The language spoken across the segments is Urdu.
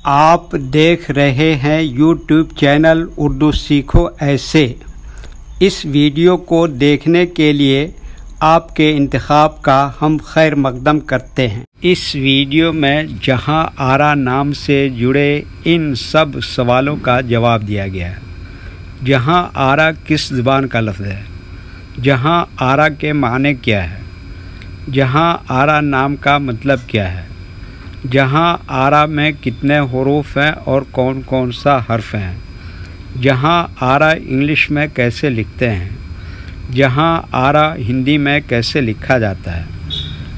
آپ دیکھ رہے ہیں یوٹیوب چینل اردو سیکھو ایسے۔ اس ویڈیو کو دیکھنے کے لیے آپ کے انتخاب کا ہم خیر مقدم کرتے ہیں۔ اس ویڈیو میں جہاں آرا نام سے جڑے ان سب سوالوں کا جواب دیا گیا ہے۔ جہاں آرا کس زبان کا لفظ ہے؟ جہاں آرا کے معنی کیا ہے؟ جہاں آرا نام کا مطلب کیا ہے؟ جہاں آرا میں کتنے حروف ہیں اور کون کون سا حرف ہیں؟ جہاں آرا انگلش میں کیسے لکھتے ہیں؟ جہاں آرا ہندی میں کیسے لکھا جاتا ہے؟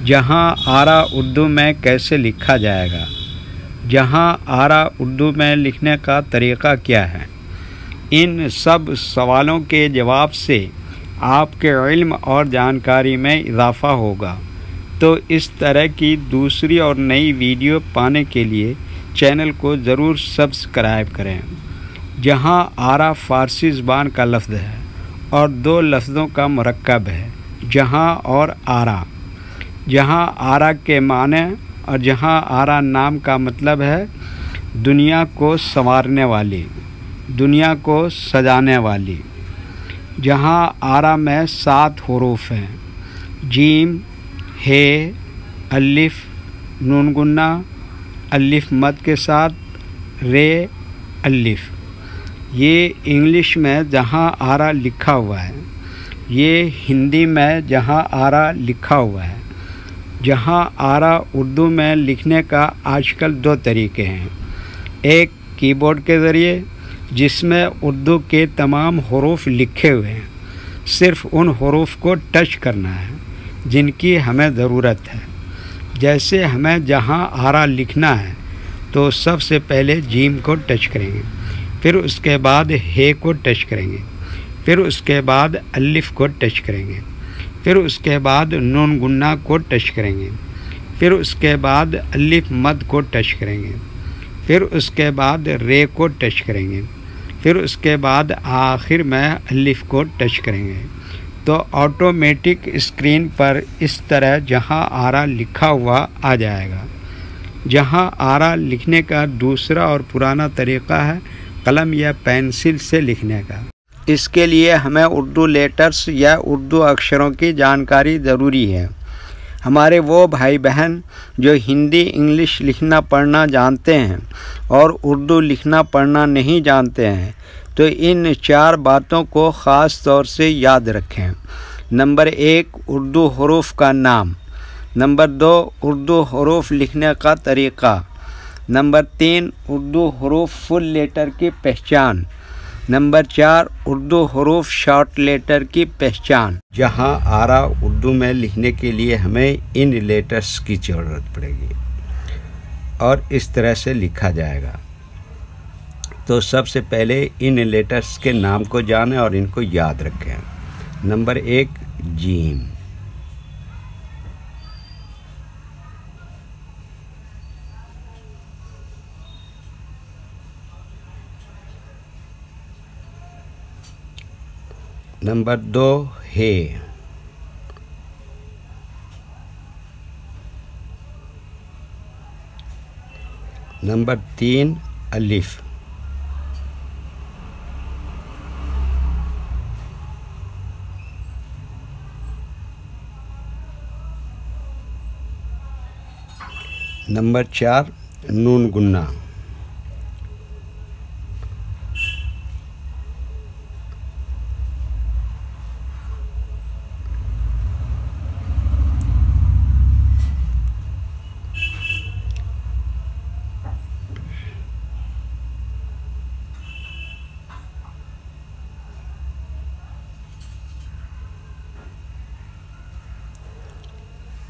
جہاں آرا اردو میں کیسے لکھا جائے گا؟ جہاں آرا اردو میں لکھنے کا طریقہ کیا ہے؟ ان سب سوالوں کے جواب سے آپ کے علم اور جانکاری میں اضافہ ہوگا۔ تو اس طرح کی دوسری اور نئی ویڈیو پانے کے لیے چینل کو ضرور سبسکرائب کریں۔ جہاں آرا فارسی زبان کا لفظ ہے اور دو لفظوں کا مرکب ہے، جہاں اور آرا۔ جہاں آرا کے معنی اور جہاں آرا نام کا مطلب ہے دنیا کو سنوارنے والی، دنیا کو سجانے والی۔ جہاں آرا میں 7 حروف ہیں: جیم، ہے، الف، نون گنہ، الف مد کے ساتھ، رے، الف۔ یہ انگلش میں جہاں آرا لکھا ہوا ہے، یہ ہندی میں جہاں آرا لکھا ہوا ہے۔ جہاں آرا اردو میں لکھنے کا آج کل 2 طریقے ہیں۔ ایک کی بورڈ کے ذریعے، جس میں اردو کے تمام حروف لکھے ہوئے ہیں، صرف ان حروف کو ٹچ کرنا ہے جن کی ہمیں ضرورت ہے۔ جیسے ہمیں جہاں آرا لکھنا ہے تو سب سے پہلے جیم کو ٹچ کریں گے، پھر اس کے بعد ہے کو ٹچ کریں گے، پھر اس کے بعد الف کو ٹچ کریں گے، پھر اس کے بعد نون گنہ کو ٹچ کریں گے، پھر اس کے بعد الف مد کو ٹچ کریں گے، پھر اس کے بعد رے کو ٹچ کریں گے، پھر اس کے بعد آخر میں الف کو ٹچ کریں گے۔ تو آٹومیٹک اسکرین پر اس طرح جہاں آرا لکھا ہوا آ جائے گا۔ جہاں آرا لکھنے کا دوسرا اور پرانا طریقہ ہے قلم یا پینسل سے لکھنے کا۔ اس کے لیے ہمیں اردو لیٹرز یا اردو اکشروں کی جانکاری ضروری ہے۔ ہمارے وہ بھائی بہن جو ہندی انگلش لکھنا پڑھنا جانتے ہیں اور اردو لکھنا پڑھنا نہیں جانتے ہیں تو ان 4 باتوں کو خاص طور سے یاد رکھیں۔ نمبر 1، اردو حروف کا نام۔ نمبر 2، اردو حروف لکھنے کا طریقہ۔ نمبر 3، اردو حروف فل لیٹر کی پہچان۔ نمبر 4، اردو حروف شارٹ لیٹر کی پہچان۔ جہاں آرا اردو میں لکھنے کے لیے ہمیں ان لیٹرز کی ضرورت پڑے گی اور اس طرح سے لکھا جائے گا۔ تو سب سے پہلے ان لیٹرز کے نام کو جانیں اور ان کو یاد رکھیں۔ نمبر 1، جیم۔ نمبر 2، ہے۔ نمبر 3، الف۔ نمبر 4، نون گنہ۔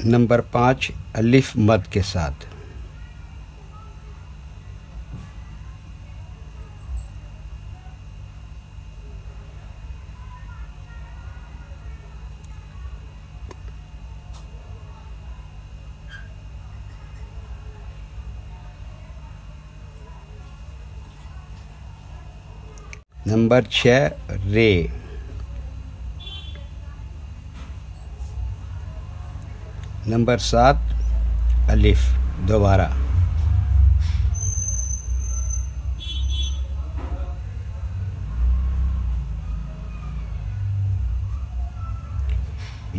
نمبر 5، الف مد کے ساتھ۔ نمبر 6، رے۔ نمبر 7 الف دوبارہ۔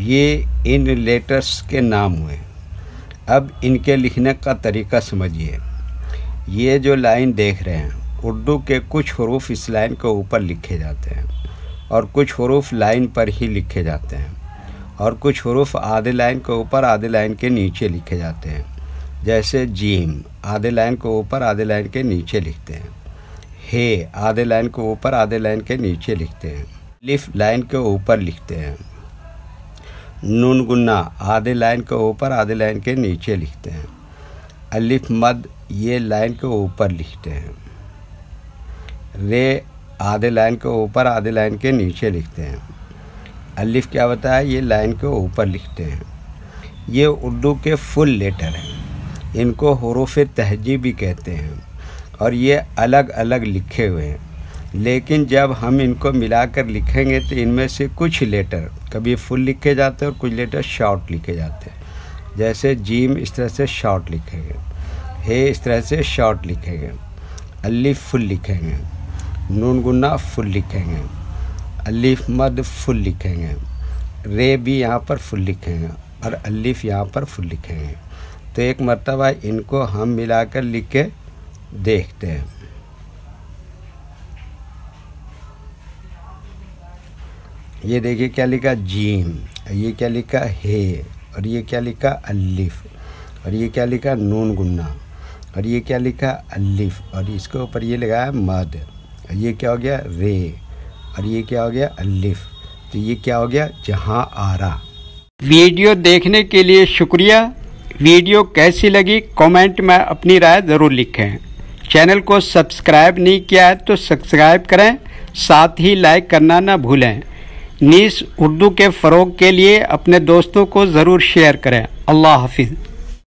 یہ ان لیٹرز کے نام ہوئے۔ اب ان کے لکھنے کا طریقہ سمجھیے۔ یہ جو لائن دیکھ رہے ہیں، اردو کے کچھ حروف اس لائن کے اوپر لکھے جاتے ہیں اور کچھ حروف لائن پر ہی لکھے جاتے ہیں، اور کچھ حروف آدھے لائن کے اوپر آدھے لائن کے نیچے لکھے جاتے ہیں، جیسے جیم آدھے لائن کے اوپر آدھے لائن کے نیچے لکھتے ہیں، ہے آدھے لائن کے اوپر آدھے لائن کے نیچے لکھتے ہیں، الف لائن کے اوپر لکھتے ہیں، نون گنا آدھے لائن کے اوپر آدھے لائن کے نیچے لکھتے ہیں، الف مد یہ لائن کے اوپر لکھتے ہیں، رے آدھے لائن کے اوپر آدھے لائن کے نیچے لکھتے ہیں، الف کیا ہوتا ہے؟ یہ لائن کے اوپر لکھتے ہیں۔ یہ اردو کے فل لیٹر ہیں، ان کو حروف تہجی بھی کہتے ہیں، اور یہ الگ الگ لکھے ہوئے ہیں، لیکن جب ہم ان کو ملا کر لکھیں گے تو ان میں سے کچھ لیٹر کبھی فل لکھے جاتے ہیں اور کچھ لیٹر شارٹ لکھے جاتے ہیں، جیسے جیم اس طرح سے شارٹ لکھیں گے، ہے اس طرح سے شارٹ لکھیں گے، الف فل لکھیں گے، نون گنا فل لکھیں گے، الف مد فل لکھیں گے، رے بھی یہاں پر فل لکھیں گے، اور الف یہاں پر فل لکھیں گے۔ تو ایک مرتبہ ان کو ہم ملا کر لکھ کے دیکھتے ہیں۔ یہ دیکھیے کیا لکھا جیم، یہ کیا لکھا ہے، اور یہ کیا لکھا الف، اور یہ کیا لکھا نون گنا، اور یہ کیا لکھا الف، اور اس کے اوپر یہ لگایا مد، اور یہ کیا ہو گیا رے، اور یہ کیا ہو گیا الف۔ تو یہ کیا ہو گیا جہاں آرا۔ ویڈیو دیکھنے کے لیے شکریہ۔ ویڈیو کیسی لگی کامنٹ میں اپنی رائے ضرور لکھیں۔ چینل کو سبسکرائب نہیں کیا ہے تو سبسکرائب کریں، ساتھ ہی لائک کرنا نہ بھولیں۔ نیز اردو کے فروغ کے لیے اپنے دوستوں کو ضرور شیئر کریں۔ اللہ حافظ۔